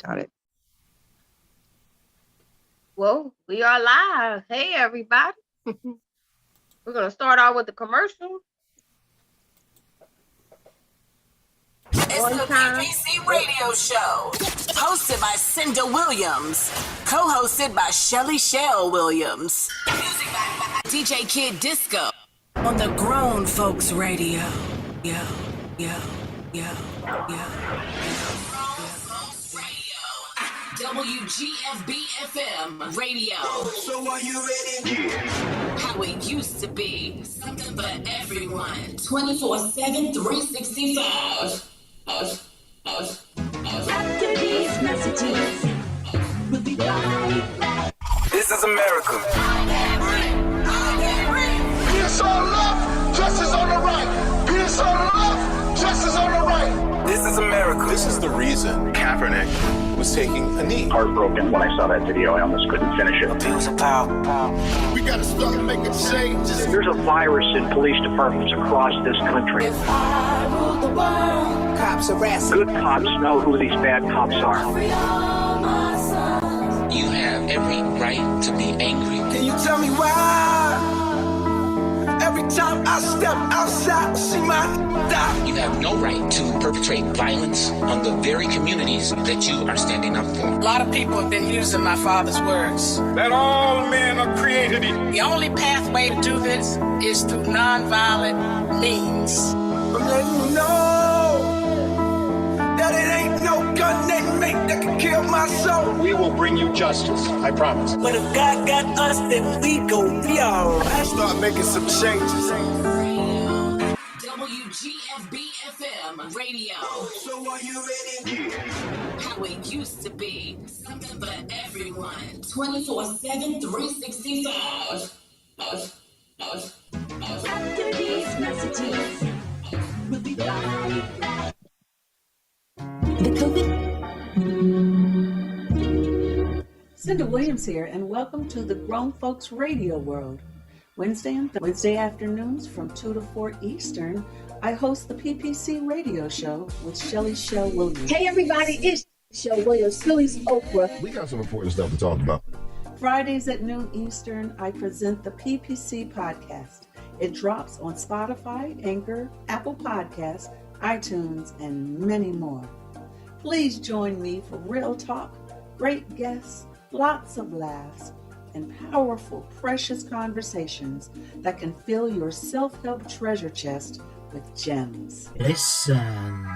Got it. Well, we are live. Hey, everybody. We're going to start out with the commercial. It's the PPC Radio Show, hosted by Cinda Williams, co-hosted by Shelly Shell Williams. Music by DJ Kid Disco on the Grown Folks Radio. Yo. WGFB-FM Radio. So are you ready? How it used to be. Something for everyone. 24/7, 365. After these messages, we'll be right back. This is America. Peace on left, justice on the right. Peace on left, justice on the right. This is America. This is the reason Kaepernick was taking a knee. Heartbroken when I saw that video. I almost couldn't finish it. Abuse of power. We gotta start making changes. There's a virus in police departments across this country. If I ruled the world, cops arrest. Good cops know who these bad cops are. Free all my sons. You have every right to be angry. Can you tell me why? Every time I step outside, I see my die. You have no right to perpetrate violence on the very communities that you are standing up for. A lot of people have been using my father's words. That all men are created equal. The only pathway to do this is through nonviolent means. I'm letting you know that it ain't no gun they make that can kill my soul. We will bring you justice, I promise. But if God got us, then we gon' be alright. Start making some changes. WGFB-FM Radio. So are you ready? How it used to be. Something for everyone. 24/7, 365. After these messages, we'll be right back. The COVID. Cinda Williams here, and welcome to the Grown Folks Radio World. Wednesday afternoons from 2 to 4 Eastern, I host the PPC Radio Show with Shelly Shell Williams. Hey, everybody, it's Shell Williams, Philly's Oprah. We got some important stuff to talk about. Fridays at noon Eastern, I present the PPC Podcast. It drops on Spotify, Anchor, Apple Podcasts, iTunes, and many more. Please join me for real talk, great guests, lots of laughs, and powerful, precious conversations that can fill your self-help treasure chest with gems. Listen,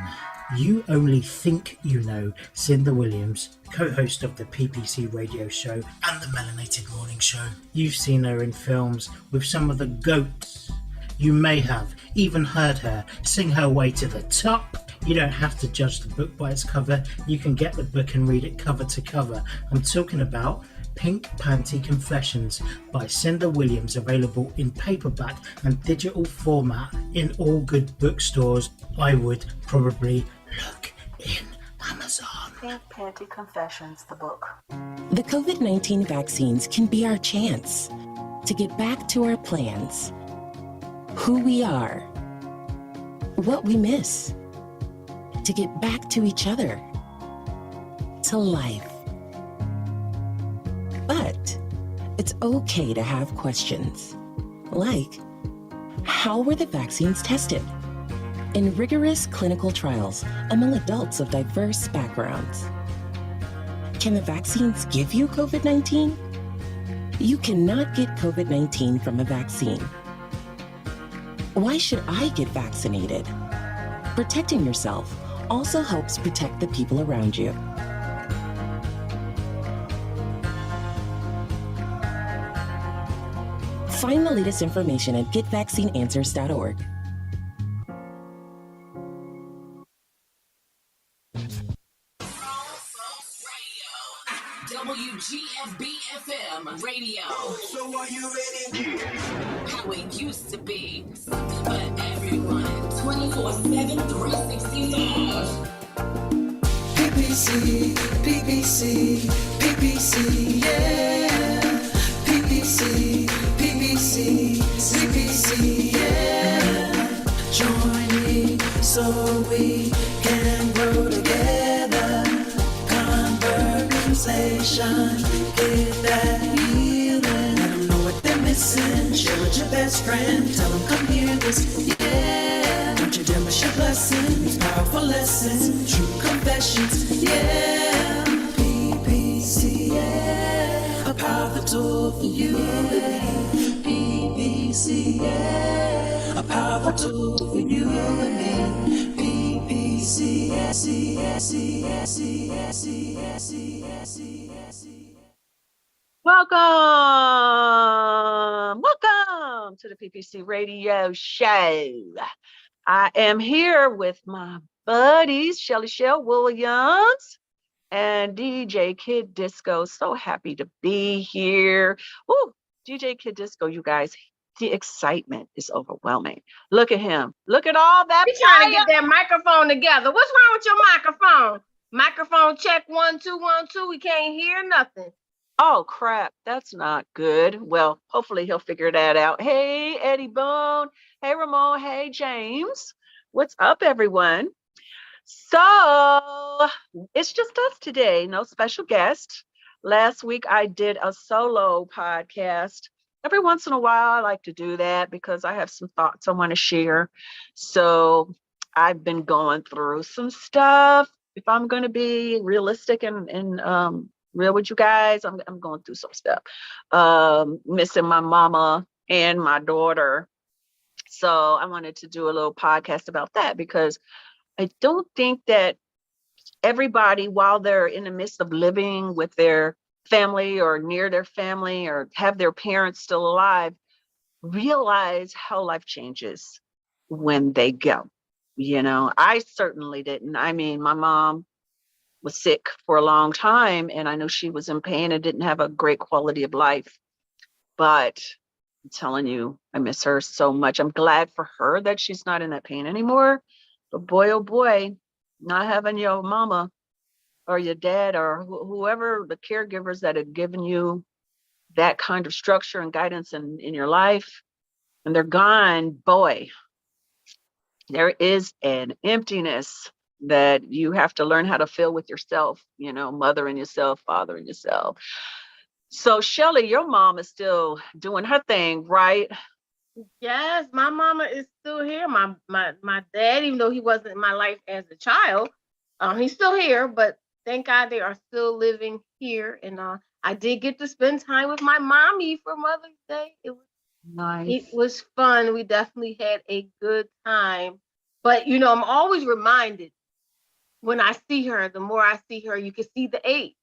you only think you know Cinda Williams, co-host of the PPC Radio Show and the Melanated Morning Show. You've seen her in films with some of the GOATs. You may have even heard her sing her way to the top. You don't have to judge the book by its cover. You can get the book and read it cover to cover. I'm talking about Pink Panty Confessions by Cinda Williams, available in paperback and digital format in all good bookstores. I would probably look in Amazon. Pink Panty Confessions, the book. The COVID-19 vaccines can be our chance to get back to our plans, who we are, what we miss, to get back to each other, to life. But it's okay to have questions, like, how were the vaccines tested? In rigorous clinical trials among adults of diverse backgrounds. Can the vaccines give you COVID-19? You cannot get COVID-19 from a vaccine. Why should I get vaccinated? Protecting yourself also helps protect the people around you. Find the latest information at getvaccineanswers.org. WGFB-FM Radio. So are you ready? How it used to be. Something for everyone. 24/7, 365. PPC, PPC, PPC, yeah. PPC, PPC, CPC, yeah. Join me so we can grow together. Converse conversation. Get that healing. Let them know what they're missing. Share with your best friend. Tell them come hear this. Yeah. Don't you dare miss your blessings. Powerful lessons. True confessions. Yeah. PPC. Yeah. A powerful tool for you. PPC. Yeah. A powerful tool for you and me. PPC. Welcome to the PPC Radio Show. I am here with my buddies, Shelly Shell Williams and DJ Kid Disco. So happy to be here. Ooh, DJ Kid Disco, you guys, the excitement is overwhelming. Look at him. Look at all that. He's trying to get that microphone together. What's wrong with your microphone? Microphone check 1 2 1 2. We can't hear nothing. Oh crap, that's not good. Well, hopefully he'll figure that out. Hey, Eddie Bone. Hey, Ramon. Hey, James. What's up, everyone? So it's just us today. No special guest. Last week I did a solo podcast. Every once in a while I like to do that because I have some thoughts I want to share. So I've been going through some stuff. If I'm going to be realistic and real with you guys, I'm going through some stuff. Missing my mama and my daughter. So I wanted to do a little podcast about that because I don't think that everybody, while they're in the midst of living with their family or near their family or have their parents still alive, realize how life changes when they go. You know, I certainly didn't. I mean, my mom was sick for a long time and I know she was in pain and didn't have a great quality of life. But I'm telling you, I miss her so much. I'm glad for her that she's not in that pain anymore. But boy, oh boy, not having your mama or your dad or whoever, the caregivers that have given you that kind of structure and guidance in your life, and they're gone, boy, there is an emptiness that you have to learn how to fill with yourself, you know, mother and yourself, father and yourself. So Shelly, your mom is still doing her thing, right? Yes, my mama is still here. My dad, even though he wasn't in my life as a child, he's still here, but thank God they are still living here. And I did get to spend time with my mommy for Mother's Day. It was nice. It was fun. We definitely had a good time. But, you know, I'm always reminded when I see her, the more I see her, you can see the age.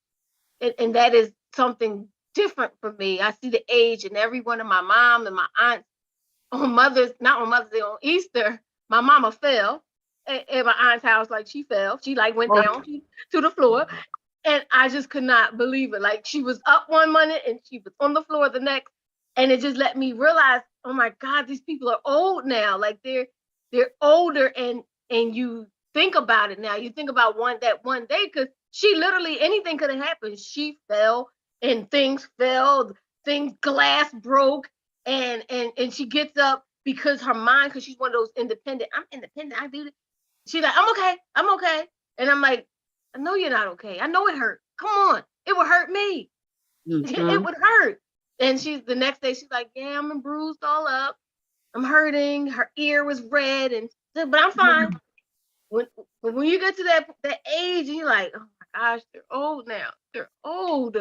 And that is something different for me. I see the age in every one of my mom and my aunts on Mother's Day, on Easter. My mama fell at my aunt's house, like she fell. She like went down to the floor. And I just could not believe it. Like she was up one minute and she was on the floor the next. And it just let me realize, oh my God, these people are old now. Like they're older and you think about it now. You think about that one day, because she literally, anything could have happened. She fell and things fell, glass broke, and she gets up because her mind, because she's one of those independent. I'm independent. I do this. She's like, I'm okay. And I'm like, I know you're not okay. I know it hurt. Come on. It would hurt me. Mm-hmm. It would hurt. And the next day, she's like, yeah, I'm bruised all up. I'm hurting. Her ear was red, but I'm fine. Mm-hmm. When you get to that age, and you're like, oh my gosh, they're old now. They're old.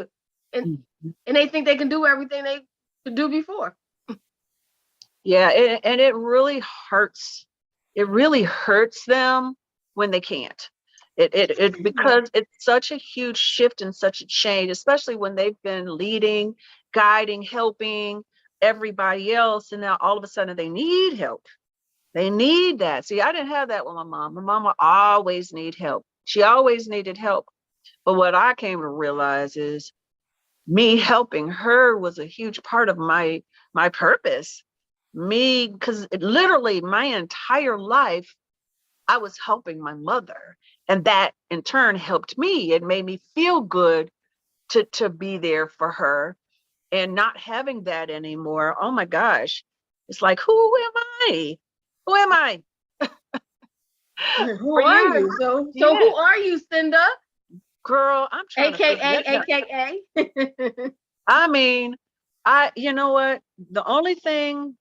And they think they can do everything they could do before. Yeah, and it really hurts. It really hurts them when they can't. It because it's such a huge shift and such a change, especially when they've been leading, guiding, helping everybody else, and now all of a sudden they need help. They need that. See, I didn't have that with my mom. My mama always needed help. She always needed help. But what I came to realize is me helping her was a huge part of my purpose. Because literally my entire life, I was helping my mother. And that in turn helped me. It made me feel good to be there for her. And not having that anymore, oh my gosh. It's like, who am I? Who am I? Who are you? So who are you, Cinda? Girl, I'm trying AKA. I mean, you know what? The only thing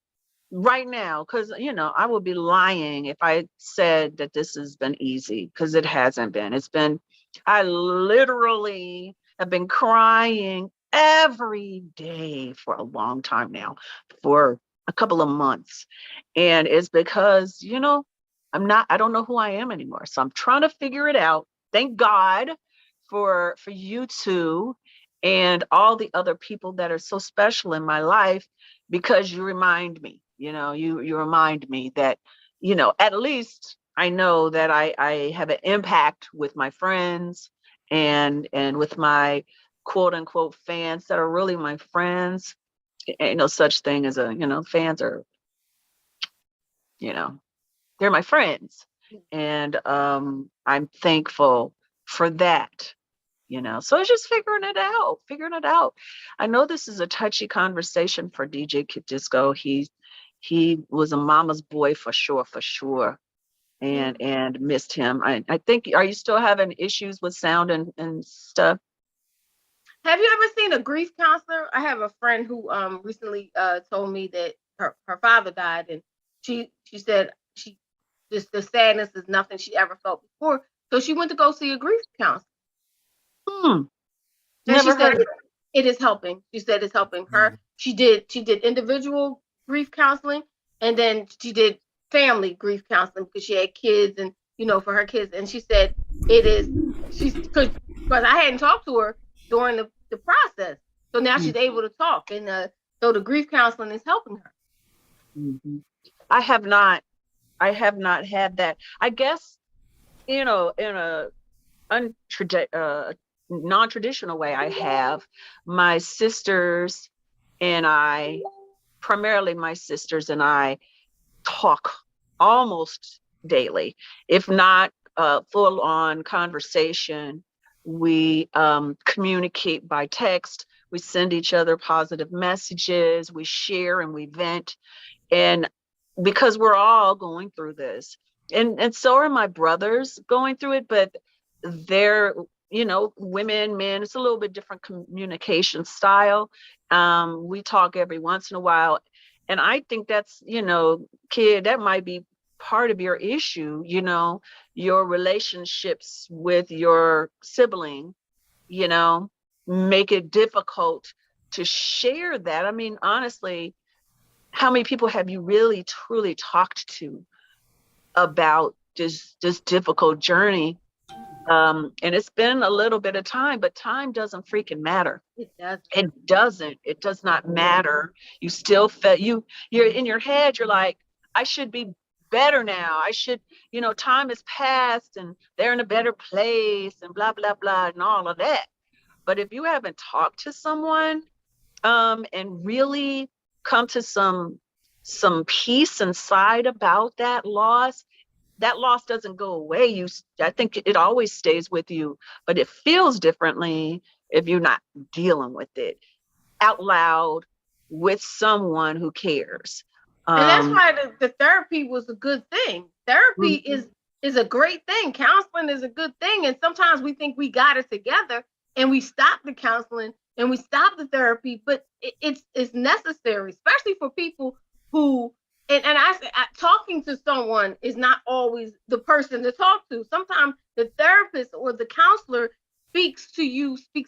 right now, because, I would be lying if I said that this has been easy, because it hasn't been. I literally have been crying every day for a long time now, for a couple of months. And it's because, I don't know who I am anymore. So I'm trying to figure it out. Thank God for you two and all the other people that are so special in my life, because you remind me, you remind me that, at least I know that I have an impact with my friends and with my quote unquote fans that are really my friends. Ain't no such thing as fans are, they're my friends. And I'm thankful for that. So it's just figuring it out. I know this is a touchy conversation for DJ Kid Disco. He was a mama's boy for sure. And missed him. I think, are you still having issues with sound and stuff? Have you ever seen a grief counselor? I have a friend who recently told me that her father died, and she said the sadness is nothing she ever felt before. So she went to go see a grief counselor. And Never she said heard. it is helping. She said it's helping her. She did individual grief counseling, and then she did family grief counseling because she had kids, and for her kids. And she said because I hadn't talked to her during the process, so now she's able to talk, and so the grief counseling is helping her. Mm-hmm. I have not had that. I guess in a non-traditional way. I have my sisters and I, primarily my sisters and I, talk almost daily, if not full on conversation. We communicate by text. We send each other positive messages. We share and we vent. And because we're all going through this, and so are my brothers going through it, but they're, women, men, it's a little bit different communication style. We talk every once in a while. And I think that's, kid, that might be part of your issue, your relationships with your sibling, make it difficult to share that. I mean, honestly, how many people have you really, truly talked to about this difficult journey? And it's been a little bit of time, but time doesn't freaking matter. It doesn't. It does not matter. You still you're in your head. You're like, I should be better now. I should, time has passed and they're in a better place and blah, blah, blah, and all of that. But if you haven't talked to someone and really come to some peace inside about that loss doesn't go away. I think it always stays with you, but it feels differently if you're not dealing with it out loud with someone who cares. And that's why the therapy was a good thing. Therapy is a great thing. Counseling is a good thing. And sometimes we think we got it together and we stop the counseling and we stop the therapy, but it's necessary, especially for people who, and I say, talking to someone is not always the person to talk to. Sometimes the therapist or the counselor speaks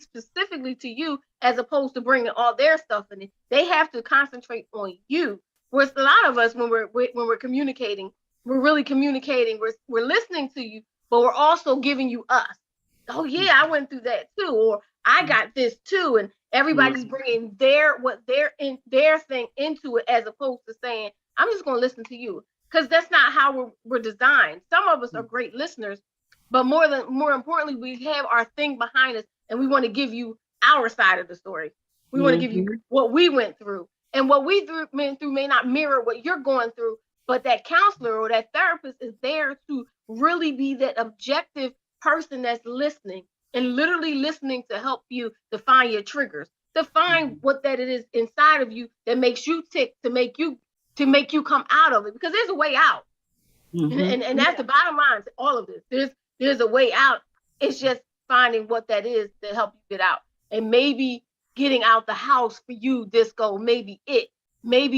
specifically to you, as opposed to bringing all their stuff in it. They have to concentrate on you. Whereas a lot of us, when we're communicating, we're really communicating. We're listening to you, but we're also giving you us. Oh yeah, I went through that too, or I got this too, and everybody's bringing their thing into it, as opposed to saying, I'm just going to listen to you, because that's not how we're designed. Some of us are great listeners, but more importantly, we have our thing behind us, and we want to give you our side of the story. We want to give you what we went through, and what we went through may not mirror what you're going through, but that counselor or that therapist is there to really be that objective person that's listening and literally listening to help you define your triggers, to find what that it is inside of you that makes you tick, to make you come out of it, because there's a way out. And that's the bottom line to all of this. There's a way out. It's just finding what that is to help you get out. And maybe getting out the house for you, disco, maybe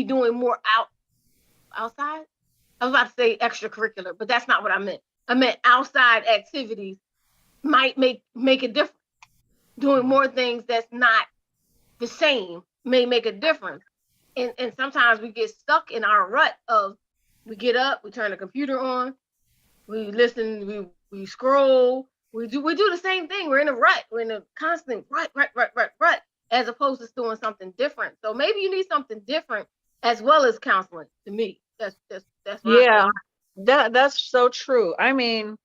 doing more outside. I was about to say extracurricular, but that's not what I meant. I meant outside activities might make a difference. Doing more things that's not the same may make a difference. And sometimes we get stuck in our rut of, we get up, we turn the computer on, we listen, we scroll, we do the same thing. We're in a rut. We're in a constant rut, as opposed to doing something different. So maybe you need something different as well as counseling. To me, that's yeah, that's so true. I mean,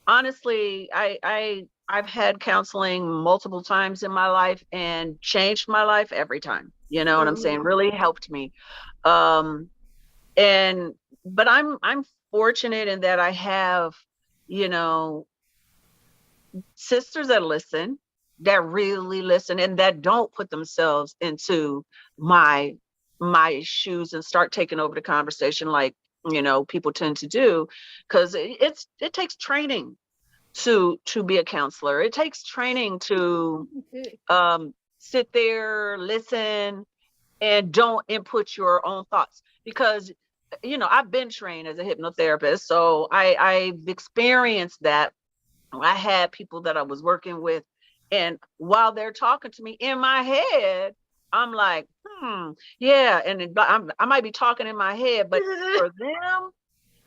honestly, I've had counseling multiple times in my life and changed my life every time. You know what I'm saying? Really helped me. But I'm fortunate in that I have, you know, sisters that listen, that really listen, and that don't put themselves into my shoes and start taking over the conversation like, you know, people tend to do, because it takes training to be a counselor. It takes training to sit there, listen, and don't input your own thoughts, because, you know, I've been trained as a hypnotherapist, so I've experienced that. I had people that I was working with, and while they're talking to me in my head, I'm like, yeah, and I might be talking in my head, but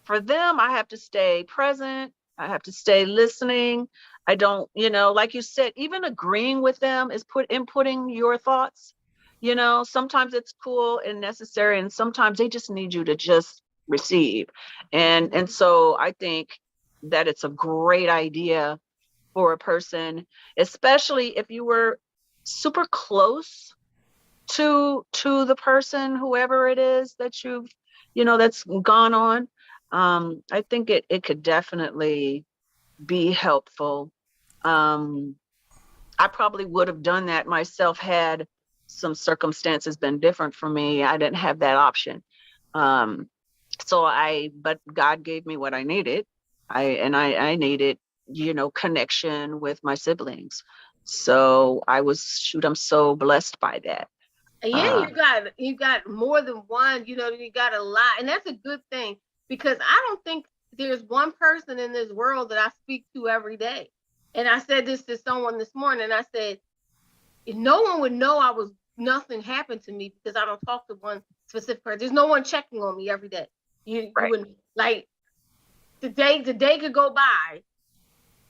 for them, I have to stay present. I have to stay listening. I don't, you know, like you said, even agreeing with them is inputting your thoughts. You know, sometimes it's cool and necessary, and sometimes they just need you to just receive. And so I think that it's a great idea for a person, especially if you were super close to the person, whoever it is that you've, you know, that's gone on. I think it could definitely be helpful. I probably would have done that myself had some circumstances been different for me. I didn't have that option. But God gave me what I needed. I needed, you know, connection with my siblings. So I'm so blessed by that. Yeah, you got more than one, you know, you got a lot. And that's a good thing, because I don't think there's one person in this world that I speak to every day. And I said this to someone this morning, and I said, no one would know nothing happened to me because I don't talk to one specific person. There's no one checking on me every day. You wouldn't, like, the day could go by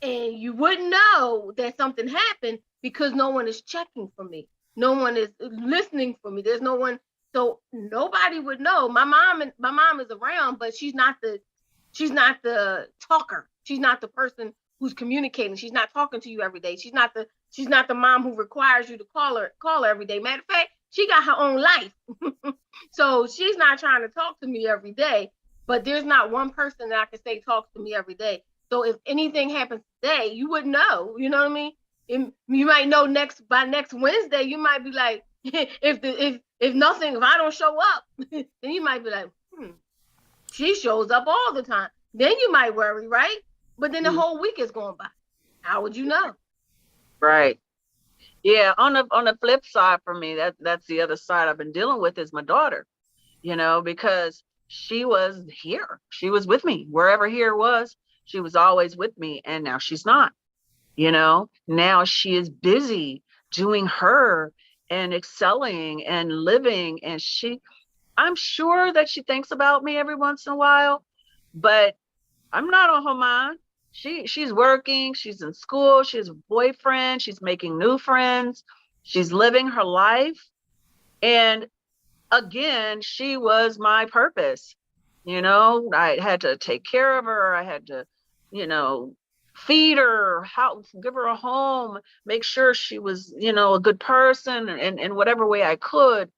and you wouldn't know that something happened because no one is checking for me. No one is listening for me. There's no one, so nobody would know. My mom is around, but she's not the talker. She's not the person who's communicating. She's not talking to you every day. She's not the mom who requires you to call her every day. Matter of fact, she got her own life. So she's not trying to talk to me every day, but there's not one person that I can say talks to me every day. So if anything happens today, you would know, you know what I mean? You might know by next Wednesday, you might be like, if I don't show up, then you might be like, she shows up all the time. Then you might worry, right? But then the whole week is going by. How would you know? Right. Yeah. On the flip side for me, that's the other side I've been dealing with is my daughter, you know, because she was here. She was with me wherever here was. She was always with me. And now she's not, you know, now she is busy doing her and excelling and living. And I'm sure that she thinks about me every once in a while, but I'm not on her mind. She's working, she's in school, she has a boyfriend, she's making new friends, she's living her life. And again, she was my purpose. You know, I had to take care of her. I had to, you know, feed her, give her a home, make sure she was, you know, a good person in whatever way I could.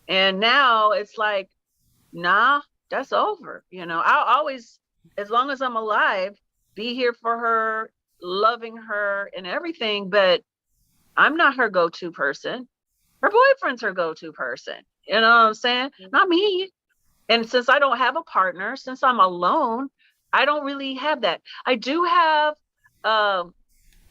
And now it's like, nah, that's over. You know, I'll always, as long as I'm alive, be here for her, loving her and everything. But I'm not her go-to person. Her boyfriend's her go-to person. You know what I'm saying? Not me. And since I don't have a partner, since I'm alone, I don't really have that. I do have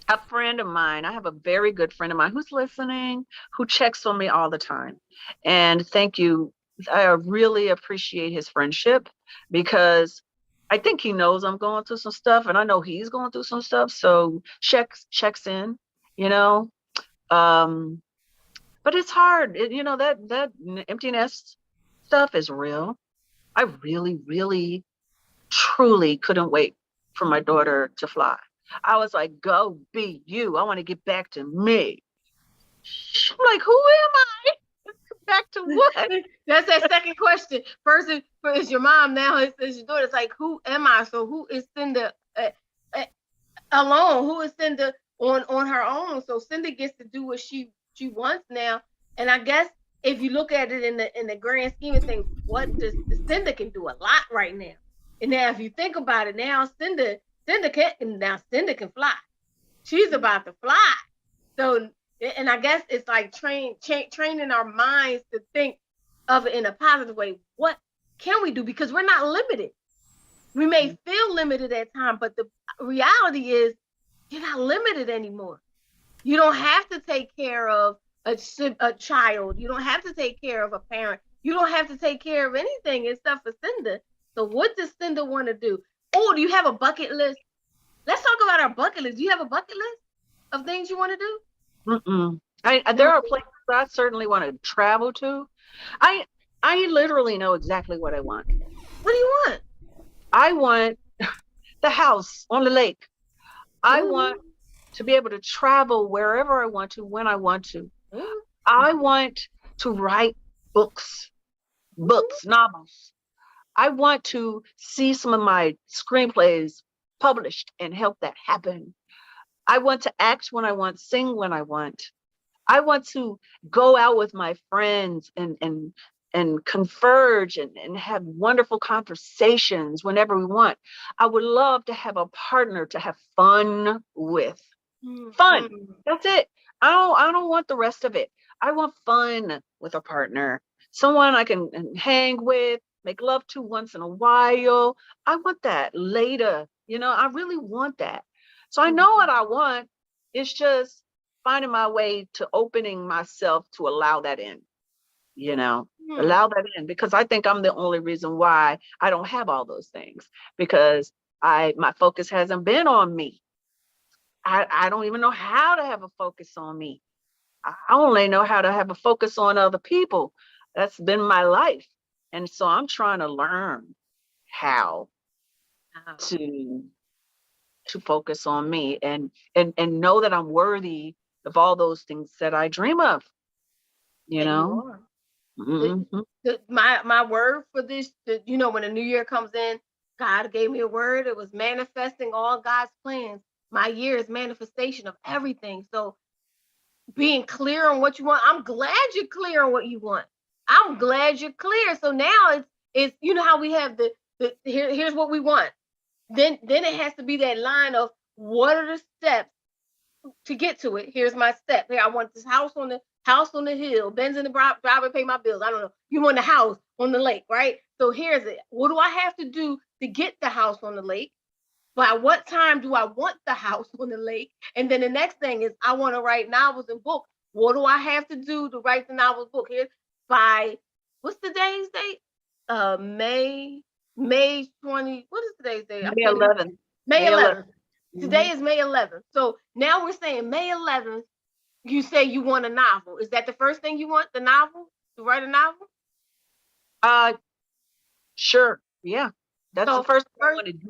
A friend of mine, I have a very good friend of mine who's listening, who checks on me all the time. And thank you. I really appreciate his friendship because I think he knows I'm going through some stuff and I know he's going through some stuff. So checks in, you know. But it's hard. That empty nest stuff is real. I really, really, truly couldn't wait for my daughter to fly. I was like, go be you. I want to get back to me. I'm like, who am I? Back to what? That's that second question. First is your mom. Now it's your daughter. It's like, who am I? So who is Cinda alone? Who is Cinda on her own? So Cinda gets to do what she wants now. And I guess if you look at it in the grand scheme of things, what does Cinda can do a lot right now. And now if you think about it, now Cinda can fly. She's about to fly. So, and I guess it's like training our minds to think of it in a positive way. What can we do? Because we're not limited. We may feel limited at times, but the reality is you're not limited anymore. You don't have to take care of a child. You don't have to take care of a parent. You don't have to take care of anything except for Cinda. So what does Cinda want to do? Oh, do you have a bucket list? Let's talk about our bucket list. Do you have a bucket list of things you want to do? There are places I certainly want to travel to. I literally know exactly what I want. What do you want? I want the house on the lake. I want to be able to travel wherever I want to, when I want to. I want to write books, novels. I want to see some of my screenplays published and help that happen. I want to act when I want, sing when I want. I want to go out with my friends and converge and have wonderful conversations whenever we want. I would love to have a partner to have fun with. Fun. That's it. I don't want the rest of it. I want fun with a partner. Someone I can hang with, make love to once in a while. I want that later. I really want that. So I know what I want. It's just finding my way to opening myself to allow that in, allow that in, because I think I'm the only reason why I don't have all those things, because my focus hasn't been on me. I don't even know how to have a focus on me. I only know how to have a focus on other people. That's been my life. And so I'm trying to learn how to focus on me and know that I'm worthy of all those things that I dream of, My word for this, when the new year comes in, God gave me a word. It was manifesting all God's plans. My year is manifestation of everything. So being clear on what you want. I'm glad you're clear on what you want. I'm glad you're clear. So now it's how we have here's what we want. Then it has to be that line of what are the steps to get to it. Here's my step. Here, I want this house on the hill, Benz in the driveway, pay my bills. I don't know. You want the house on the lake, right? So here's it. What do I have to do to get the house on the lake? By what time do I want the house on the lake? And then the next thing is I want to write novels and books. What do I have to do to write the novels book? Here's by what's today's date? May 20. What is today's date? May 11th. May 11th. Today is May 11th. So now we're saying May 11th. You say you want a novel. Is that the first thing you want? The novel? To write a novel? Sure. Yeah. That's the first thing I want to do.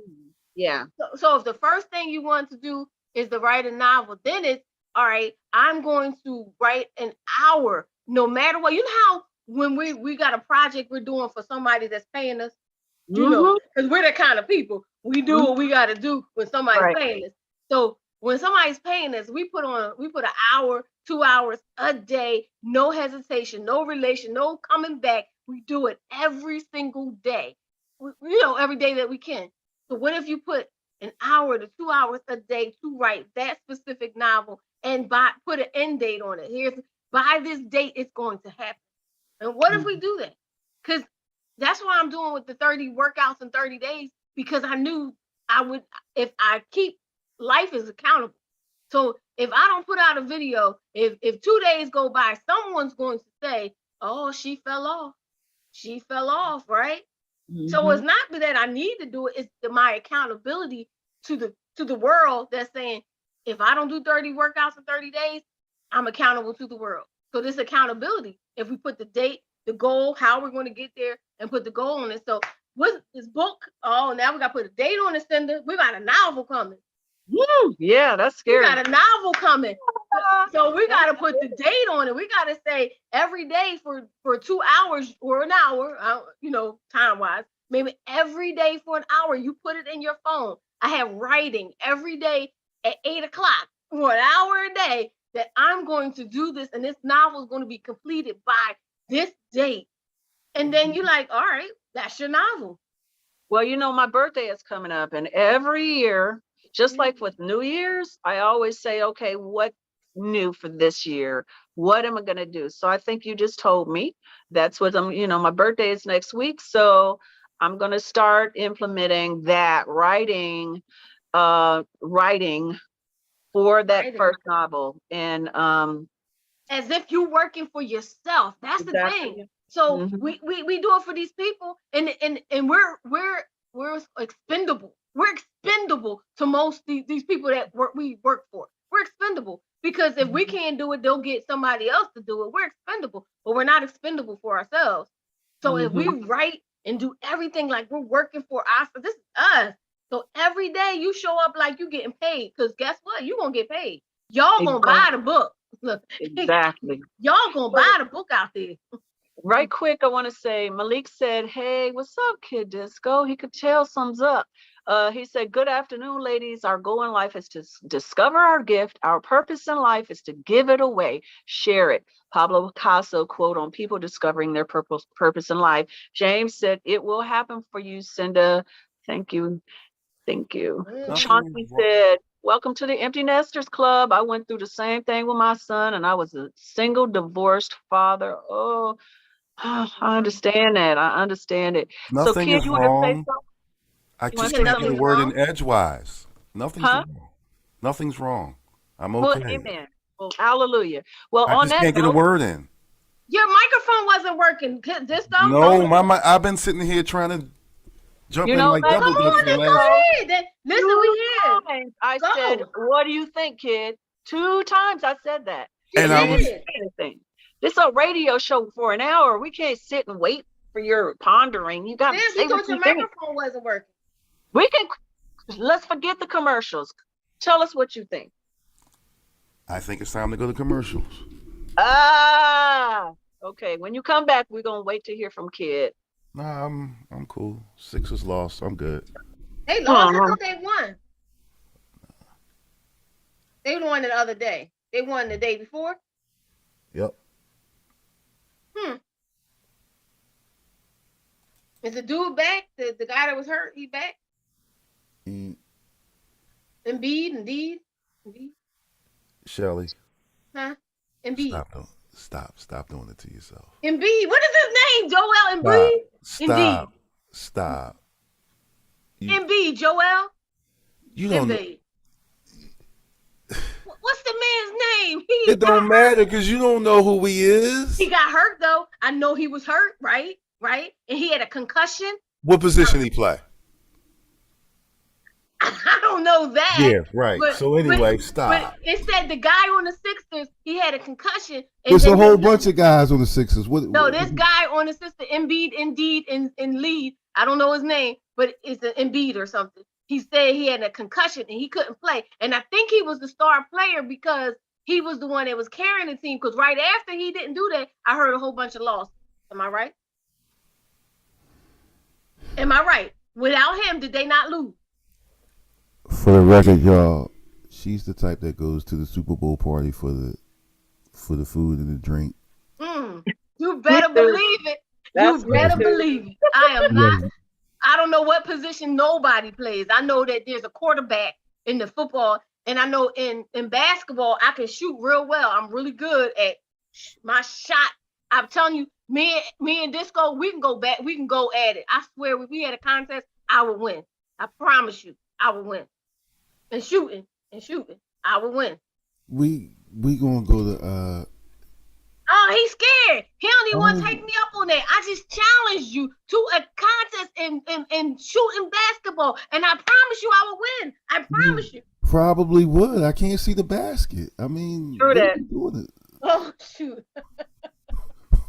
Yeah. So if the first thing you want to do is to write a novel, then it's all right. I'm going to write an hour, no matter what. You know how when we got a project we're doing for somebody that's paying us, because we're the kind of people we do what we got to do when somebody's paying us. So when somebody's paying us, we put an hour, 2 hours a day, no hesitation, no relation, no coming back. We do it every single day, every day that we can. So what if you put an hour to 2 hours a day to write that specific novel and put an end date on it? Here's by this date, it's going to happen. And what if we do that? Because that's why I'm doing with the 30 workouts in 30 days, because I knew I would, if I keep life is accountable. So if I don't put out a video, if 2 days go by, someone's going to say, oh, she fell off. She fell off, right? Mm-hmm. So it's not that I need to do it, it's my accountability to the world that's saying, if I don't do 30 workouts in 30 days, I'm accountable to the world. So this accountability, if we put the date, the goal, how we're going to get there, and put the goal on it. So with this book, now we got to put a date on it, Cinda. We got a novel coming. Woo, yeah, that's scary. We got a novel coming. So we got to put the date on it. We got to say every day for 2 hours or an hour, time-wise, maybe every day for an hour, you put it in your phone. I have writing every day at 8 o'clock for an hour a day that I'm going to do this, and this novel is going to be completed by this date. And then you're like, all right, that's your novel. Well, my birthday is coming up, and every year, just like with New Year's, I always say, okay, what's new for this year? What am I going to do? So I think you just told me that's what my birthday is next week. So I'm going to start implementing that writing for that first novel. And as if you're working for yourself. That's exactly the thing. So we do it for these people, and we're expendable. We're expendable to most these people that we work for. We're expendable because if we can't do it, they'll get somebody else to do it. We're expendable, but we're not expendable for ourselves. So if we write and do everything like we're working for us, this is us. So every day you show up like you getting paid, because guess what? You're going to get paid. Y'all going to buy the book. Look, exactly. Y'all going to buy the book out there. Right quick, I want to say, Malik said, hey, what's up, Kid Disco? He could tell something's up. He said, good afternoon, ladies. Our goal in life is to discover our gift. Our purpose in life is to give it away, share it. Pablo Picasso quote on people discovering their purpose in life. James said, it will happen for you, Cinda. Thank you. Thank you. Chauncey said, welcome to the Empty Nesters Club. I went through the same thing with my son, and I was a single divorced father. Oh, I understand that. I understand it. Nothing so, Kid, is you want to say wrong. something? I just can't get a word in edgewise. Nothing's wrong. Nothing's wrong. I'm okay. Well, amen. Well, hallelujah. Well, I on just that can't get a word in. Your microphone wasn't working. No, I've been sitting here trying to jump in like double dutch for the last. Listen, we here. I said, what do you think, Kid? 2 times I said that. And I was anything. This is a radio show for an hour. We can't sit and wait for your pondering. You got to say what you think. Your microphone wasn't working. Let's forget the commercials. Tell us what you think. I think it's time to go to commercials. Okay. When you come back, we're gonna wait to hear from Kid. Nah, I'm cool. Sixers lost. I'm good. They lost. I thought they won. They won the other day. They won the day before. Yep. Is the dude back? The guy that was hurt, he back? Embiid. Shelly. Huh? Embiid. Stop doing it to yourself. Embiid. What is his name? Joel Embiid? Stop. Embiid, Joel? You don't know. What's the man's name? It don't matter because you don't know who he is. He got hurt, though. I know he was hurt, right? And he had a concussion. What position he play? I don't know that. Yeah, right. So anyway, stop. But it said the guy on the Sixers, he had a concussion. There's a whole bunch of guys on the Sixers. This guy on the Sixers, Embiid, in lead. I don't know his name, but it's an Embiid or something. He said he had a concussion and he couldn't play. And I think he was the star player because he was the one that was carrying the team. Because right after he didn't do that, I heard a whole bunch of losses. Am I right? Am I right? Without him, did they not lose? For the record, y'all, she's the type that goes to the Super Bowl party for the food and the drink. You better believe it. You better believe it. I am not. I don't know what position nobody plays. I know that there's a quarterback in the football, and I know in basketball I can shoot real well. I'm really good at my shot. I'm telling you, me and Disco, we can go back. We can go at it. I swear, if we had a contest, I would win. I promise you, I would win. And shooting. I will win. We gonna go to Oh, he's scared. He don't even want to take me up on that. I just challenged you to a contest in shooting basketball, and I promise you I will win. I promise you. Probably would. I can't see the basket. I mean, True that. Doing it? Oh shoot.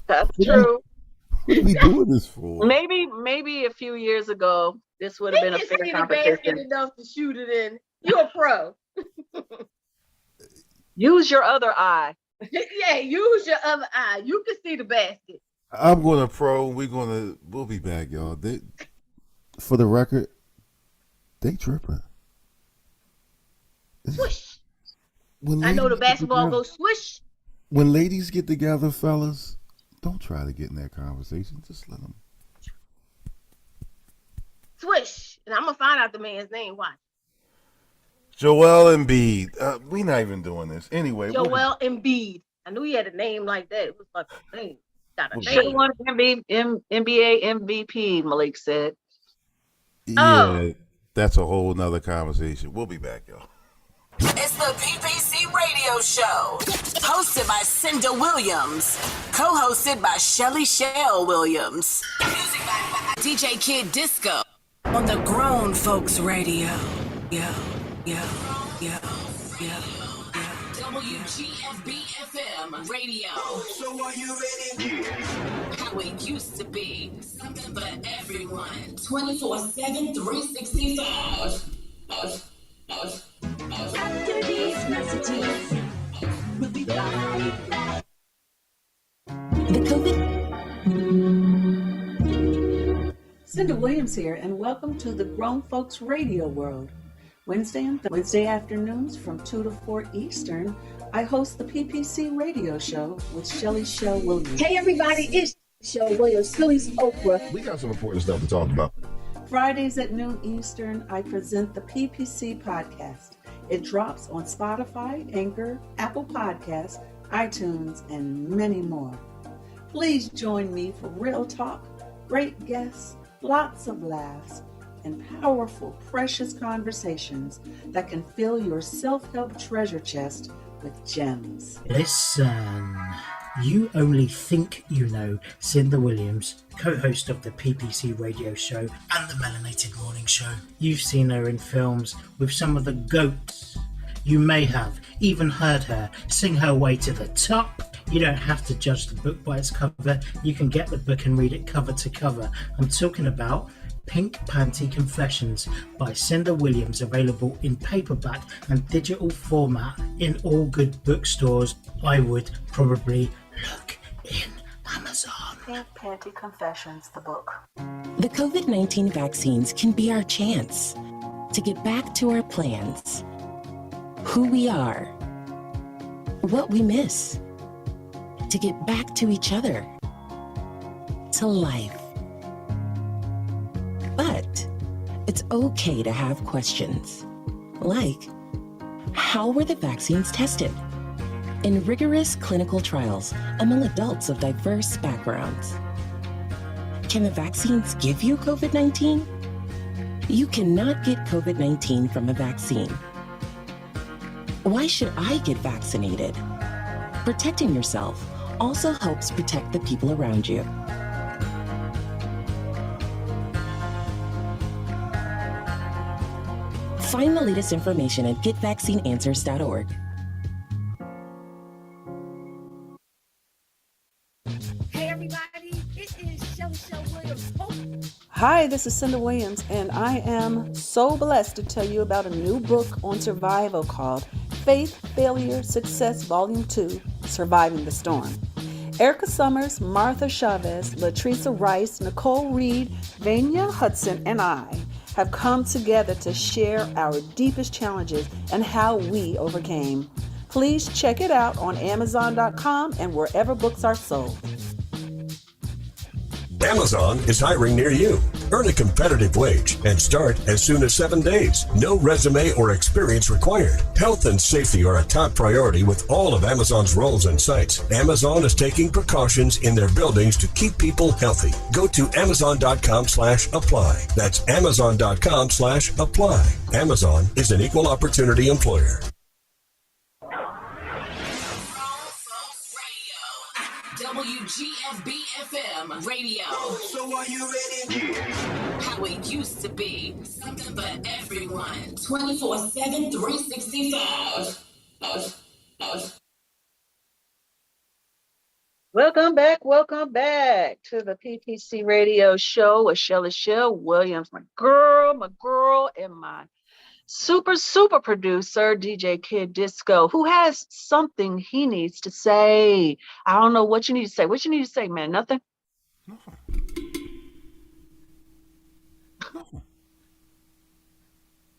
That's true. What are we doing this for? Maybe a few years ago, this would have been a fair competition. Basket enough to shoot it in. You're a pro. Use your other eye. Yeah, use your other eye. You can see the basket. I'm going to pro. We'll be back, y'all. For the record, they tripping. Swish. I know the basketball goes swish. When ladies get together, fellas, don't try to get in that conversation. Just let them. Swish. And I'm going to find out the man's name. Watch. Joel Embiid. We not even doing this. Anyway. Joel Embiid. I knew he had a name like that. It was like a name. Got a Should name. won NBA MVP, Malik said. Yeah, that's a whole nother conversation. We'll be back, y'all. It's the PPC Radio Show, hosted by Cinda Williams, co-hosted by Shelly Shell Williams. Music by DJ Kid Disco on the Grown Folks Radio. Yo. WGFB-FM Radio. So are you ready? How it used to be. Something for everyone. 24/7, 365. After these messages, we'll be right back. Cinda Williams here, and welcome to the Grown Folks Radio World. Wednesday afternoons from 2 to 4 Eastern, I host the PPC Radio Show with Shelly Shell Williams. Hey everybody, it's Shell Williams, Philly's Oprah. We got some important stuff to talk about. Fridays at noon Eastern, I present the PPC Podcast. It drops on Spotify, Anchor, Apple Podcasts, iTunes, and many more. Please join me for real talk, great guests, lots of laughs, and powerful, precious conversations that can fill your self-help treasure chest with gems. Listen, you only think you know Cinda Williams, co-host of the PPC Radio Show and the Melanated Morning Show. You've seen her in films with some of the GOATs. You may have even heard her sing her way to the top. You don't have to judge the book by its cover. You can get the book and read it cover to cover. I'm talking about Pink Panty Confessions by Cinda Williams, available in paperback and digital format in all good bookstores. I would probably look in Amazon. Pink Panty Confessions, the book. The COVID-19 vaccines can be our chance to get back to our plans, who we are, what we miss, to get back to each other, to life. But it's okay to have questions, like, how were the vaccines tested? In rigorous clinical trials among adults of diverse backgrounds. Can the vaccines give you COVID-19? You cannot get COVID-19 from a vaccine. Why should I get vaccinated? Protecting yourself also helps protect the people around you. Find the latest information at getvaccineanswers.org. Hey everybody, it is Shelly Shell Williams. Hi, this is Cinda Williams, and I am so blessed to tell you about a new book on survival called Faith, Failure, Success, Volume 2, Surviving the Storm. Erica Summers, Martha Chavez, Latricia Rice, Nicole Reed, Vanya Hudson, and I have come together to share our deepest challenges and how we overcame. Please check it out on Amazon.com and wherever books are sold. Amazon is hiring near you. Earn a competitive wage and start as soon as 7 days. No resume or experience required. Health and safety are a top priority with all of Amazon's roles and sites. Amazon is taking precautions in their buildings to keep people healthy. Go to Amazon.com/apply. That's Amazon.com/apply. Amazon is an equal opportunity employer. WGFB-FM radio. So are you ready? How it used to be. Something for everyone. 24/7, 365. Welcome back to the PPC radio show with Shelly Shell Williams, my girl, and my super producer, DJ Kid Disco, who has something he needs to say. I don't know what you need to say. What you need to say, man? Nothing?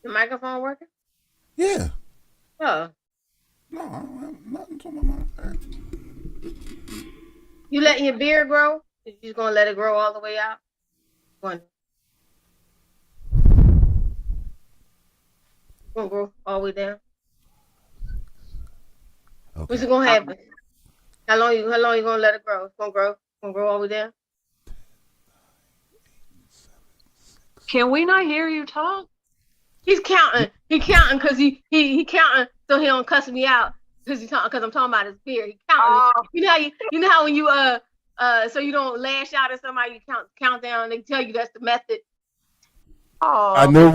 The microphone working? Yeah. Oh. No, I don't have nothing to my mind. You letting your beard grow? You just gonna let it grow all the way out? Gonna grow all the way down? Okay. What's it gonna happen? How long you gonna let it grow? It's gonna grow all the way down? Can we not hear you talk? He's counting. He counting because he counting so he don't cuss me out because I'm talking about his beard. He counting. You know how when you so you don't lash out at somebody, you count down. They tell you that's the method. Oh. I know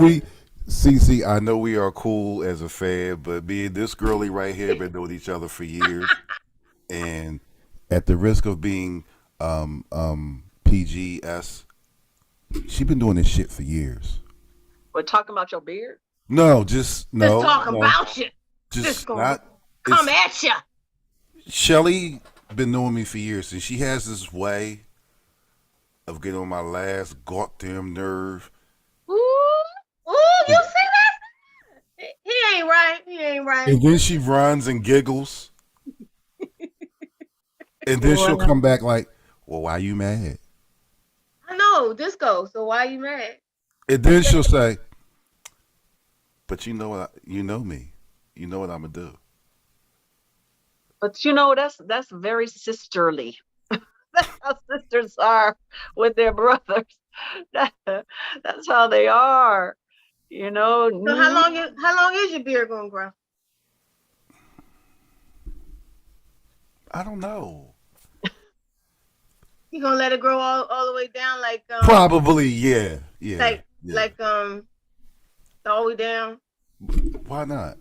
CC, I know we are cool as a fan, but me and this girlie right here been knowing each other for years, and at the risk of being PGS, she been doing this shit for years. We're talking about your beard? No, just talk about you. Just come at you. Shelly been knowing me for years, and she has this way of getting on my last goddamn nerve. Ooh, you see that? He ain't right. And then she runs and giggles. And then she'll come back like, well, why you mad? I know, Disco, so why you mad? And then she'll say, but you know what? You know me. You know what I'm going to do. But you know, that's very sisterly. That's how sisters are with their brothers. That's how they are. You know. So how long is your beard gonna grow? I don't know. You gonna let it grow all the way down like probably, yeah. Like all the way down? Why not?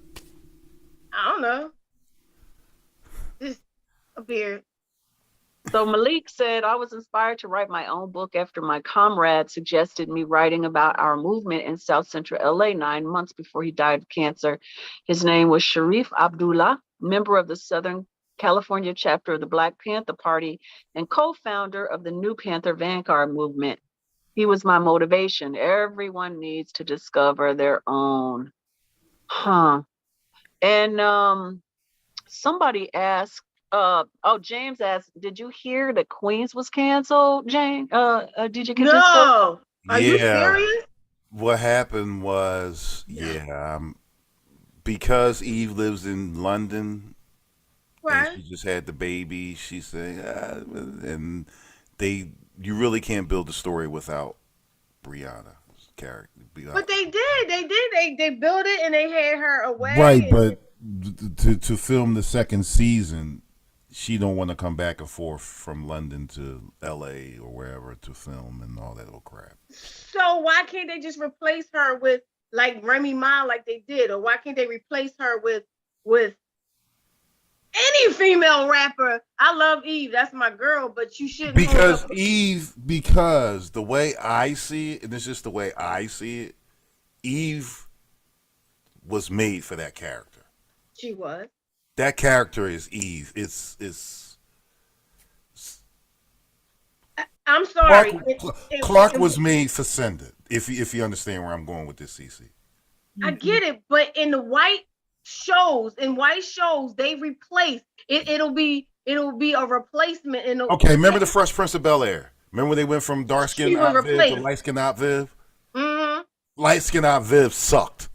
I don't know. Just a beard. So Malik said, I was inspired to write my own book after my comrade suggested me writing about our movement in South Central LA 9 months before he died of cancer. His name was Sharif Abdullah, member of the Southern California chapter of the Black Panther Party and co-founder of the New Panther Vanguard movement. He was my motivation. Everyone needs to discover their own. And somebody asked, James asked, did you hear that Queens was canceled, James? DJ Kid? No. Are you serious? What happened was, because Eve lives in London, right? And she just had the baby. She said, and you really can't build a story without Brianna's character. But they did. They built it and they had her away. Right, but to film the second season, she don't want to come back and forth from London to LA or wherever to film and all that little crap. So why can't they just replace her with like Remy Ma like they did? Or why can't they replace her with any female rapper? I love Eve, that's my girl, but you shouldn't. Because the way I see it, and it's just the way I see it, Eve was made for that character. She was. That character is Eve. It's I'm sorry. Clark was made for Cinder. If you understand where I'm going with this, CC. I get it, but in the white shows, they replace it. It'll be a replacement. Okay, remember the Fresh Prince of Bel-Air? Remember when they went from dark skin Aunt Viv to light skin Aunt Viv? Mm-hmm. Light skin Aunt Viv sucked.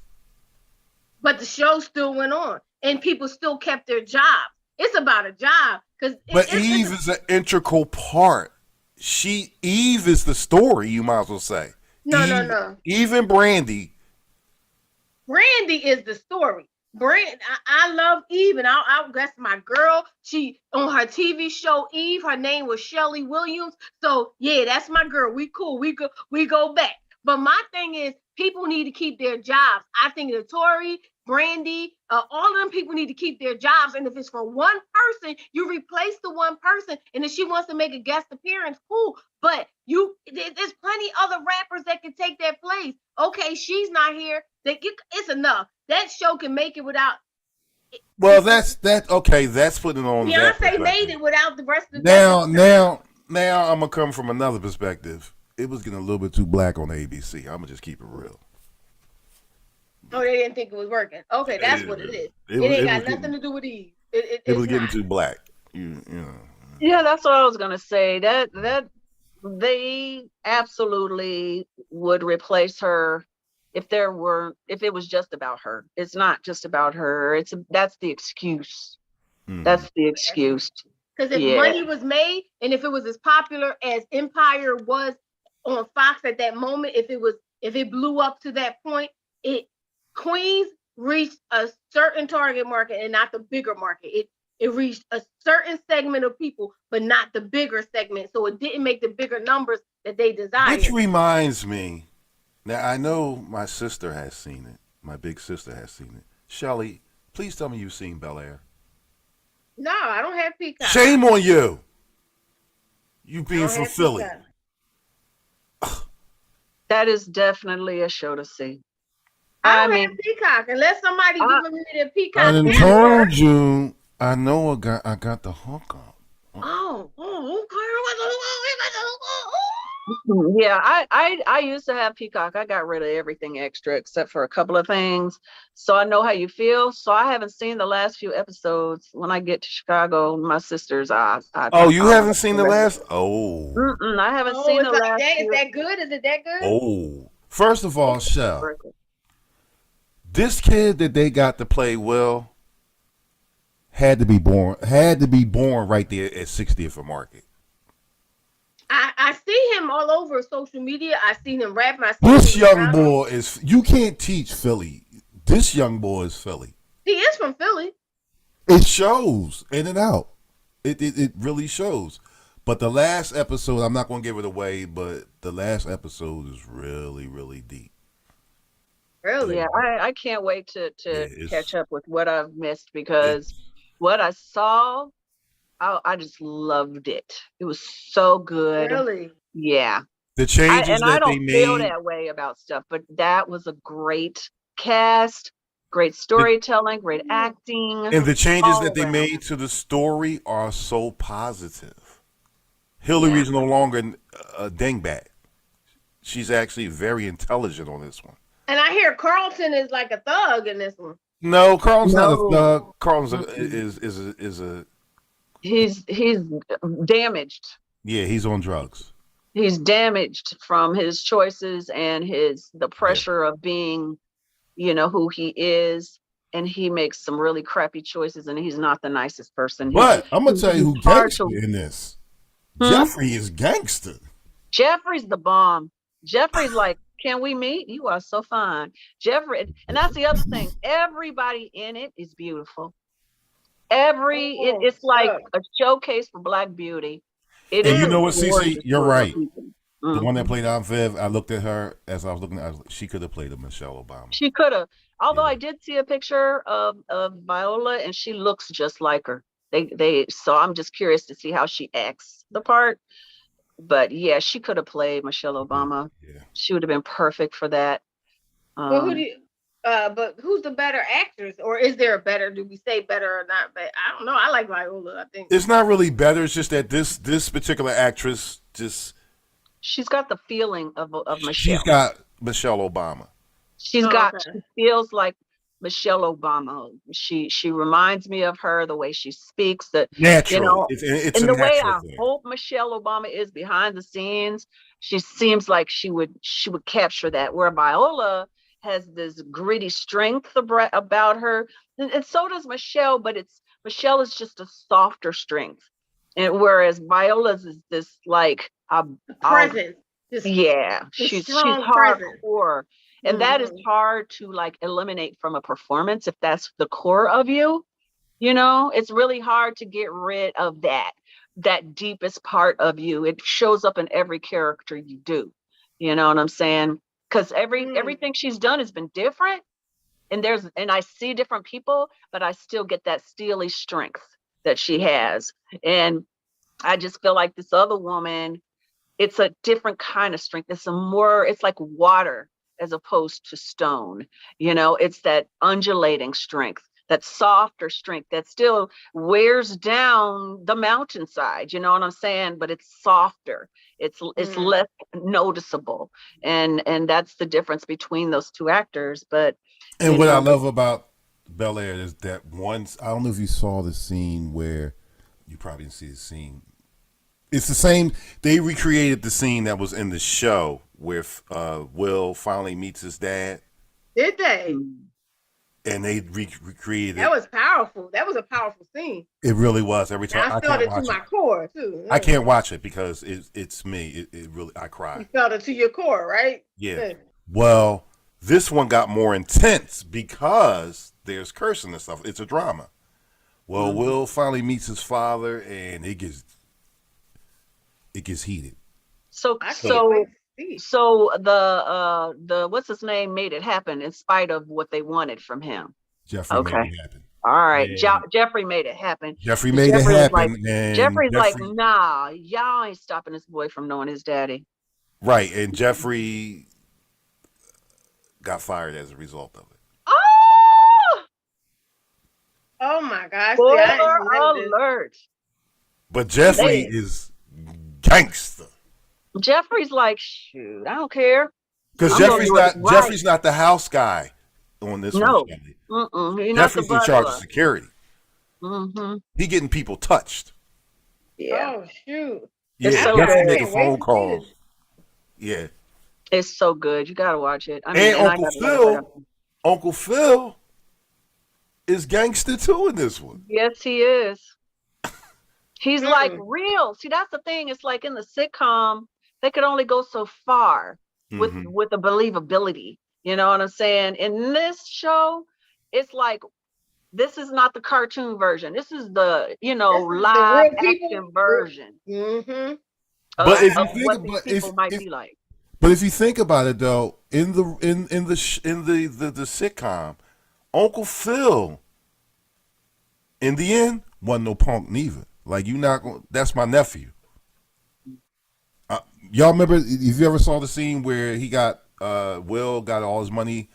But the show still went on, and people still kept their jobs. It's about a job, but Eve is an integral part. Eve is the story. You might as well say. No. Eve and Brandy. Brandy is the story. I love Eve, and that's my girl. She on her TV show Eve. Her name was Shelly Williams. So yeah, that's my girl. We cool. We go back. But my thing is, people need to keep their jobs. I think that Tori, Brandy, all of them people need to keep their jobs. And if it's for one person, you replace the one person. And if she wants to make a guest appearance, cool. But there's plenty other rappers that can take that place. Okay, she's not here. It's enough. That show can make it without. Well, that's okay. That's putting on. Beyonce made it without the rest of the. Now, I'm gonna come from another perspective. It was getting a little bit too black on ABC. I'm gonna just keep it real. Oh, they didn't think it was working. Okay, that's what it is. It ain't got nothing to do with Eve. It was getting too black. You know. Yeah, that's what I was gonna say. That they absolutely would replace her if it was just about her. It's not just about her. That's the excuse. That's the excuse. Because if money was made, and if it was as popular as Empire was on Fox at that moment, if it blew up to that point, Queens reached a certain target market and not the bigger market. It reached a certain segment of people, but not the bigger segment. So it didn't make the bigger numbers that they desired. Which reminds me, now I know my sister has seen it. My big sister has seen it. Shelly, please tell me you've seen Bel Air. No, I don't have Peacock. Shame on you. You being from Philly. That is definitely a show to see. I don't have Peacock unless somebody giving me the Peacock. I done told you. I know I got the hook up. Oh, okay. Yeah, I used to have Peacock. I got rid of everything extra except for a couple of things. So I know how you feel. So I haven't seen the last few episodes. When I get to Chicago, my sisters, oh, you haven't seen the last? Oh. I haven't seen the last. Is that good? Is it that good? Oh. First of all, Shell, this kid that they got to play Will had to be born right there at 60th and Market. I see him all over social media. I see him rap. This young boy you can't teach Philly. This young boy is Philly. He is from Philly. It shows in and out. It really shows. But the last episode, I'm not going to give it away, but the last episode is really, really deep. Really? Yeah, I can't wait to catch up with what I've missed, because what I saw, I just loved it. It was so good. Really? The Yeah. changes I don't they made. feel that way about stuff, but that was a great cast, great storytelling, great acting. And the changes that they made to the story are so positive. Hillary's no longer a dingbat. She's actually very intelligent on this one. And I hear Carlton is like a thug in this one. No, Carlton's not a thug. Carlton's is a He's damaged. Yeah, he's on drugs. He's damaged from his choices and the pressure of being, who he is, and he makes some really crappy choices, and he's not the nicest person. But I'm gonna tell you who gangster in this. Jeffrey is gangster. Jeffrey's the bomb. Jeffrey's like, can we meet? You are so fine, Jeffrey. And that's the other thing. Everybody in it is beautiful. It's like a showcase for Black beauty. And you know what, Cece? You're right. The one that played Aunt Viv, I looked at her as I was looking. She could have played a Michelle Obama. She could have. Although I did see a picture of Viola, and she looks just like her. So I'm just curious to see how she acts the part. But yeah, she could have played Michelle Obama. Yeah. She would have been perfect for that. But who's the better actress, or is there a better? Do we say better or not? But I don't know. I like Viola. I think it's not really better. It's just that this particular actress she's got the feeling of Michelle. She's got Michelle Obama. She feels like Michelle Obama. She reminds me of her, the way she speaks, that natural. It's and the way I thing. hope Michelle Obama is behind the scenes. She seems like she would capture that. Where Viola has this gritty strength about her, and so does Michelle. But Michelle is just a softer strength, and whereas Viola's is this like presence. She's hardcore. And that is hard to like eliminate from a performance if that's the core of you. You know, it's really hard to get rid of that deepest part of you. It shows up in every character you do. You know what I'm saying? Because everything she's done has been different. And I see different people, but I still get that steely strength that she has. And I just feel like this other woman, it's a different kind of strength. It's like water as opposed to stone. You know, it's that undulating strength, that softer strength that still wears down the mountainside. You know what I'm saying? But it's softer. It's less noticeable. And that's the difference between those two actors. But and what I love about Bel Air is that once, I don't know if you saw the scene where, you probably didn't see the scene. It's the same. They recreated the scene that was in the show where Will finally meets his dad. Did they? And they recreated. That was powerful. That was a powerful scene. It really was. Every time I felt it to my core too. I can't watch it because it's me. It really, I cry. You felt it to your core, right? Yeah. Well, this one got more intense because there's cursing and stuff. It's a drama. Well, Will finally meets his father, and it gets heated. So the what's his name made it happen in spite of what they wanted from him. Jeffrey made it happen. All right, Jeffrey made it happen. Jeffrey made it happen. Jeffrey's like, nah, y'all ain't stopping this boy from knowing his daddy. Right, and Jeffrey got fired as a result of it. Oh my gosh! Spoiler alert! But Jeffrey is gangster. Jeffrey's like, shoot, I don't care. Because Jeffrey's not the house guy on this one. Jeffrey's in charge of security. He getting people touched. Yeah. Oh shoot. Yeah, Jeffrey making phone calls. Yeah. It's so good. You gotta watch it. Uncle Phil is gangster too in this one. Yes, he is. He's like real. See, that's the thing. It's like in the sitcom, they could only go so far with the believability. You know what I'm saying? In this show, it's like, this is not the cartoon version. This is the, live action version. But if you think about it though, in the sitcom, Uncle Phil, in the end, wasn't no punk neither. Like, that's my nephew. Y'all remember, if you ever saw the scene where he got, Will got all his money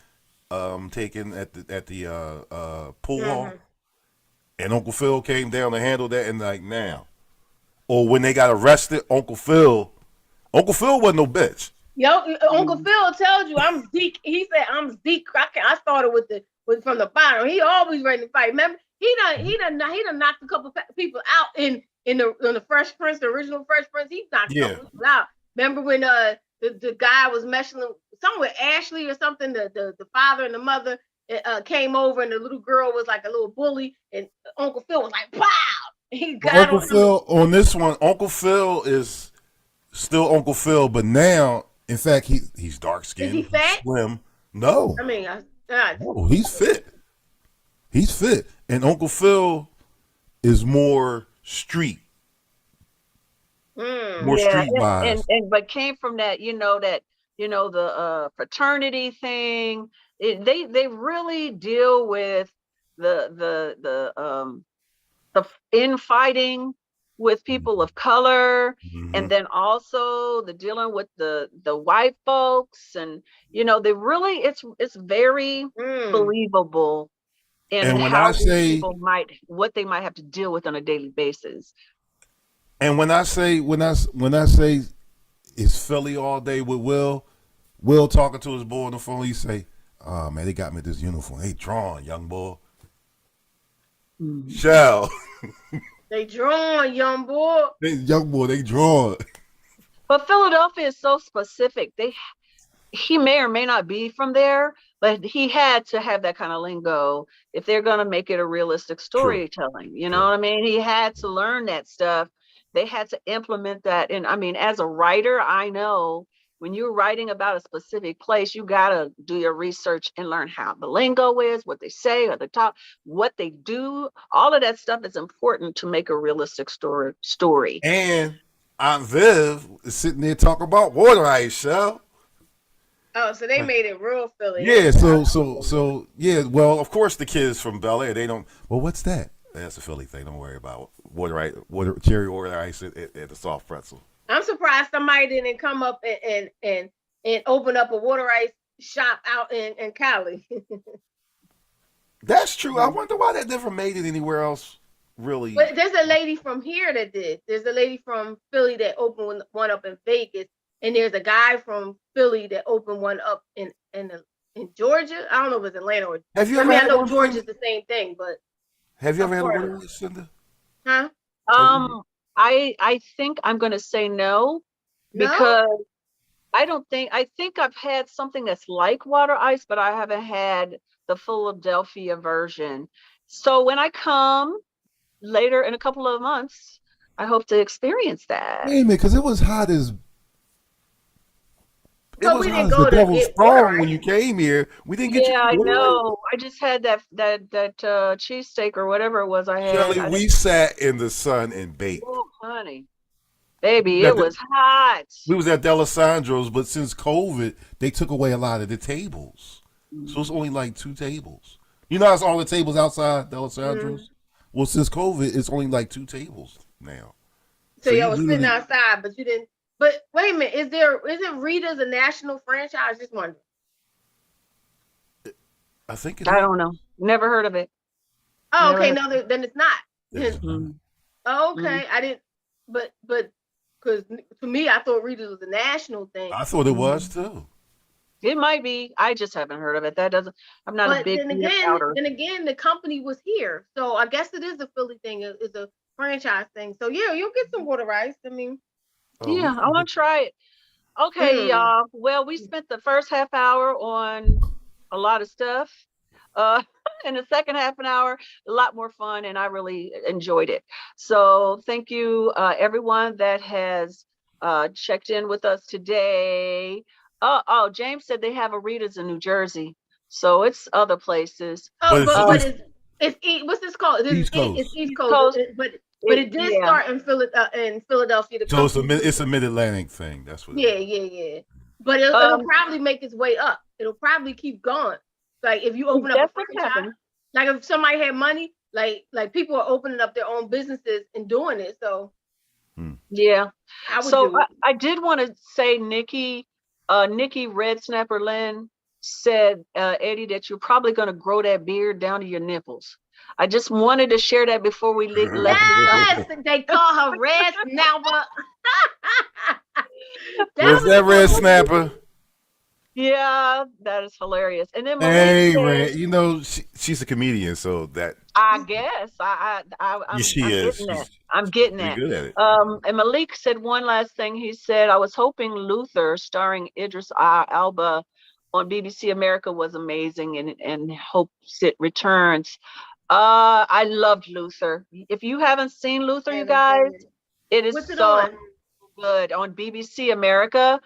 taken at the pool hall, and Uncle Phil came down to handle that, and like now. Or when they got arrested, Uncle Phil wasn't no bitch. Uncle Phil tells you I'm Zeke. He said I'm Zeke. I started from the bottom. He always ready to fight. Remember, he done knocked a couple people out in the Fresh Prince, the original Fresh Prince. He knocked people out. Remember when the guy was messing something with Ashley or something? The father and the mother came over, and the little girl was like a little bully, and Uncle Phil was like, "Pow!" He got Uncle Phil on this one. Uncle Phil is still Uncle Phil, but now, in fact, he's dark skinned. Is he fat? Slim. No. I mean, he's fit. He's fit, and Uncle Phil is more street. More streetwise. But came from that, the fraternity thing. They really deal with the infighting with people of color, and then also the dealing with the white folks, and they really it's very believable in how people what they might have to deal with on a daily basis. And when I say it's Philly all day with Will talking to his boy on the phone, he say, "Oh man, they got me this uniform. They drawing, young boy." Shell. They drawing, young boy. They drawing. But Philadelphia is so specific. He may or may not be from there, but he had to have that kind of lingo if they're gonna make it a realistic storytelling. True. You know what I mean? He had to learn that stuff. They had to implement that. And I mean, as a writer, I know when you're writing about a specific place, you gotta do your research and learn how the lingo is, what they say, or the top, what they do. All of that stuff is important to make a realistic story. And Aunt Viv is sitting there talking about water ice, Shell. Oh, so they made it real Philly. Yeah, so yeah. Well, of course the kids from Bel Air, they don't. Well, what's that? That's a Philly thing. Don't worry about water ice, cherry water ice at the soft pretzel. I'm surprised somebody didn't come up and open up a water ice shop out in Cali. That's true. I wonder why that never made it anywhere else. Really, but there's a lady from here that did. There's a lady from Philly that opened one up in Vegas. And there's a guy from Philly that opened one up in Georgia. I don't know if it's Atlanta or. Have you ever? I know Georgia's the same thing, but. Have you ever had a water ice, Cinda? Huh? I think I'm going to say no, because I think I've had something that's like water ice, but I haven't had the Philadelphia version. So when I come later in a couple of months, I hope to experience that. Wait a minute, because it was hot as. It so was we hot didn't as go the to devil's get storm water when you came here. We didn't get you. Yeah, I know. I just had that cheesesteak or whatever it was I had. Shelley, we sat in the sun and baked. Oh, honey. Baby, it was hot. We was at D'Alessandro's, but since COVID, they took away a lot of the tables. So it's only like 2 tables. You know, it's all the tables outside D'Alessandro's. Well, since COVID, it's only like 2 tables now. So y'all was sitting outside, but you didn't. But wait a minute, isn't Rita's a national franchise? Just wondering. I think I don't know. Never heard of it. Oh, okay. No, then it's not. Oh, okay. I didn't. But because to me, I thought Rita's was a national thing. I thought it was too. It might be. I just haven't heard of it. That doesn't. I'm not a big powder. Then again, the company was here, so I guess it is a Philly thing. It's a franchise thing. So yeah, you'll get some water ice. I mean. Yeah, I want to try it. Okay, y'all. Well, we spent the first half hour on a lot of stuff. In the second half an hour, a lot more fun, and I really enjoyed it. So thank you, everyone that has checked in with us today. Oh, James said they have a Rita's in New Jersey, so it's other places. Oh, but it's what's this called? It's East Coast. But it did start in Philadelphia. So it's a mid-Atlantic thing. That's what. Yeah. But it'll probably make its way up. It'll probably keep going. Like if you open up a franchise, like if somebody had money, like people are opening up their own businesses and doing it. So yeah. So I did want to say, Nikki Red Snapper Lynn said, Eddie, that you're probably going to grow that beard down to your nipples. I just wanted to share that before we left. Yes, they call her Red Snapper. Was that Red Snapper? Yeah, that is hilarious. And then hey, Red, you know she's a comedian, so that I guess I'm getting that. Good at it. And Malik said one last thing. He said, I was hoping Luther, starring Idris Elba on BBC America, was amazing, and hopes it returns. I loved Luther. If you haven't seen Luther, you guys, it is so good on BBC America.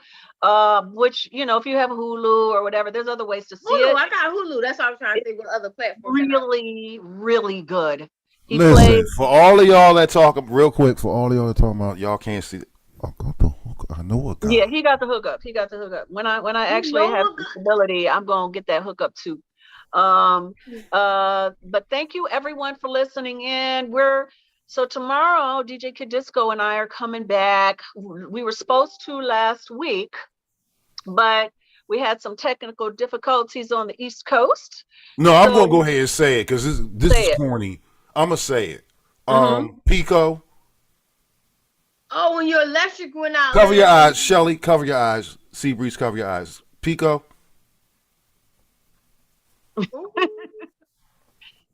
Which, you know, if you have Hulu or whatever, there's other ways to see it. I got Hulu. That's what I was trying to think what other platforms. Really, really good. Listen, for all of y'all that talk real quick, for all of y'all that talking about y'all can't see it. I know what. Yeah, he got the hookup. When I actually have disability, I'm gonna get that hookup too. But thank you everyone for listening in. So tomorrow, DJ Kid Disco and I are coming back. We were supposed to last week, but we had some technical difficulties on the East Coast. No, I'm gonna go ahead and say it because this is corny. I'm gonna say it. Pico. Oh, when your electric went out. Cover your eyes, Shelly. Cover your eyes. Seabreeze, cover your eyes. Pico.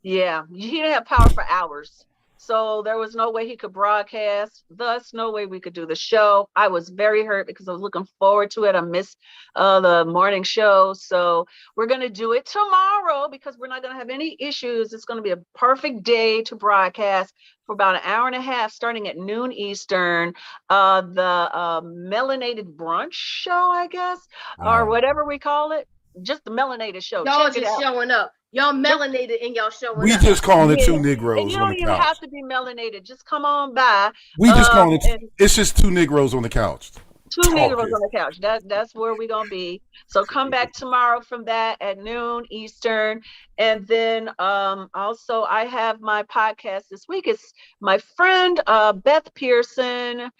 Yeah, he didn't have power for hours. So there was no way he could broadcast, thus no way we could do the show. I was very hurt because I was looking forward to it. I missed the morning show. So we're going to do it tomorrow because we're not going to have any issues. It's going to be a perfect day to broadcast for about an hour and a half, starting at noon Eastern. The Melanated Brunch Show, I guess, or whatever we call it. Just the Melanated Show. Y'all Check it just out. showing up. Y'all melanated and y'all showing We up. just calling it Yeah. two And Negroes you on don't the even couch. have to be melanated. Just come on by. We just calling it. And It's just two Negroes on the couch. two Negroes on the couch. That's where we're gonna be. So come back tomorrow from that at noon Eastern. And then also I have my podcast this week. It's my friend Beth Pearson,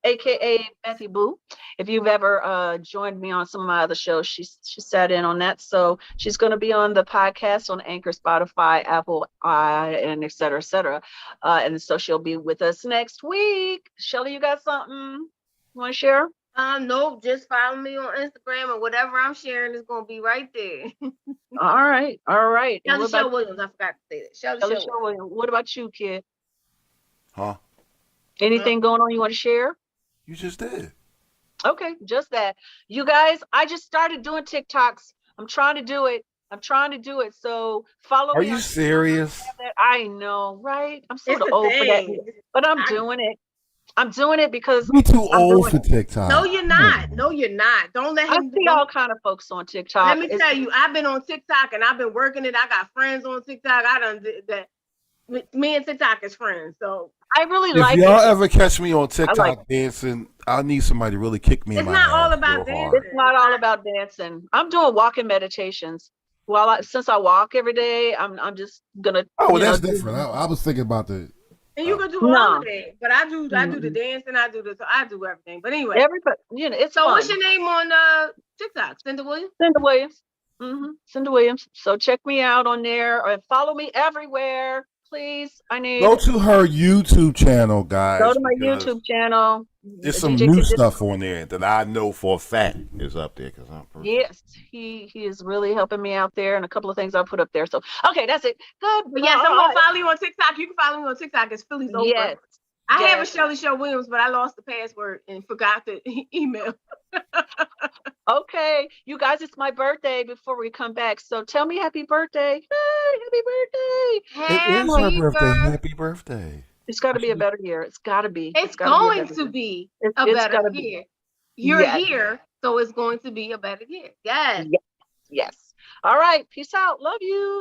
aka Bethy Boo. If you've ever joined me on some of my other shows, she sat in on that. So she's gonna be on the podcast on Anchor, Spotify, Apple, and et cetera, et cetera. And so she'll be with us next week. Shelly, you got something? Want to share? No, just follow me on Instagram and whatever I'm sharing is gonna be right there. All right. And Shelly what Show about Williams, I forgot to say that. Shelly Shelly Show Show Williams? What about you, kid? Huh? Anything going on you want to share? You just did. Okay, just that. You guys, I just started doing TikToks. I'm trying to do it. So follow Are me. you on serious? TikTok. I know, right? I'm sort It's of a old for that, thing. but I'm doing it. I'm doing it because We too I'm old doing for TikTok. No, you're not. No, you're not. Don't let I him. see all kind of folks on TikTok. Let me tell you, I've been on TikTok and I've been working it. I got friends on TikTok. I done did that. Me and TikTok is friends. So I really If like y'all it. ever catch me on TikTok like dancing, I need somebody to really kick me in it's my not all ass about real dancing. hard. It's not all about dancing. I'm doing walking meditations. Since I walk every day, I'm just gonna. Oh, well, you know, that's different. I was thinking about the. and you can do No. all of that. But I do the dancing. I do everything. But anyway, everybody, it's so fun. what's your name on TikTok? Cinda Williams. Cinda Williams. Cinda Williams. So check me out on there or follow me everywhere, please. I need. Go to her YouTube channel, guys. Go to my because YouTube channel. There's some DJ new Kid stuff on there that I know for a fact is up there. Cause Yes, he is really helping me out there, and a couple of things I put up there. So okay, that's it. Good. But yes, I'm gonna follow you on TikTok. You can follow me on TikTok. It's Philly's Oprah. Yes. I have a Yes. Shelly Show Williams, but I lost the password and forgot the email. Okay, you guys, it's my birthday before we come back. So tell me happy birthday. Hey, happy birthday. it is her birthday. Happy birthday. It's got to be a better year. It's got to be. It's gotta be a going better to year. be It's a better gotta be. year. You're Yes. here, so it's going to be a better year. Yes. Yes. All right. Peace out. Love you.